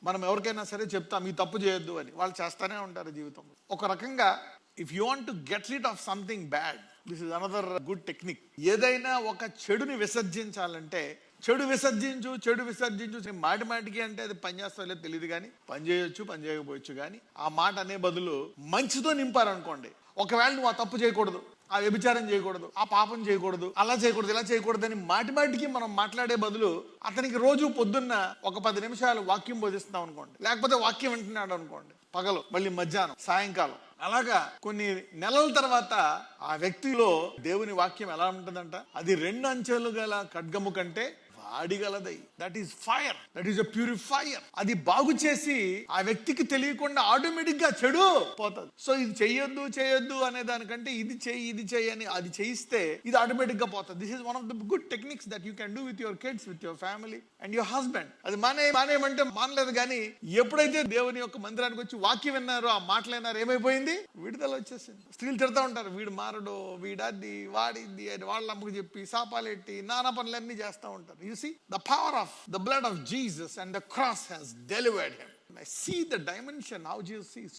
మనం ఎవరికైనా సరే చెప్తాం ఈ తప్పు చేయొద్దు అని, వాళ్ళు చేస్తానే ఉంటారు జీవితంలో. ఒక రకంగా if you want to get rid of something bad, this is another good technique. ఏదైనా ఒక చెడుని విసర్జించాలంటే చెడు విసర్జించు మాటికి అంటే అది పని చేస్తా లేదు తెలియదు, కానీ పని చేయొచ్చు పని చేయకపోవచ్చు, కానీ ఆ మాట అనే బదులు మంచితో నింపారనుకోండి. ఒకవేళ నువ్వు ఆ తప్పు చేయకూడదు, ఆ వ్యభిచారం చేయకూడదు, ఆ పాపం చేయకూడదు, అలా చేయకూడదు, ఇలా చేయకూడదు అని మాటికి మనం మాట్లాడే బదులు అతనికి రోజు పొద్దున్న ఒక 10 నిమిషాలు వాక్యం బోధిస్తాం అనుకోండి, లేకపోతే వాక్యం వింటున్నాడు అనుకోండి, పగలు మళ్ళీ మధ్యాహ్నం సాయంకాలం, అలాగా కొన్ని నెలల తర్వాత ఆ వ్యక్తిలో దేవుని వాక్యం ఎలా ఉంటుందంట, అది 2 అంచెలు గల ఖడ్గము కంటే వాడిగలదై. That is fire, that is a purifier. అది బాగు చేసి ఆ వ్యక్తికి తెలియకుండా ఆటోమేటిక్ గా చెడు పోతుంది. సో ఇది చేయొద్దు అనే దానికంటే ఇది చెయ్యి అని అది చేయిస్తే ఇది ఆటోమేటిక్ గా పోతుంది. This is one of the good techniques that you can do with your kids, with your family and your husband. అది మానేయమంటే మానలేదు, కానీ ఎప్పుడైతే దేవుని యొక్క మందిరానికి వచ్చి వాక్యం విన్నారో, ఆ మాటలు విన్నారో, ఏమైపోయింది, విడుదల వచ్చేసింది. స్త్రీలు తిడతా ఉంటారు, వీడు మారడు, వీడది వాడిద్ది అని వాళ్ళ అమ్మకు చెప్పి శాపాలెట్టి నానా పనులన్నీ చేస్తూ ఉంటారు. You see, the power of the blood of Jesus and the cross has delivered him. I see the dimension how Jesus sees.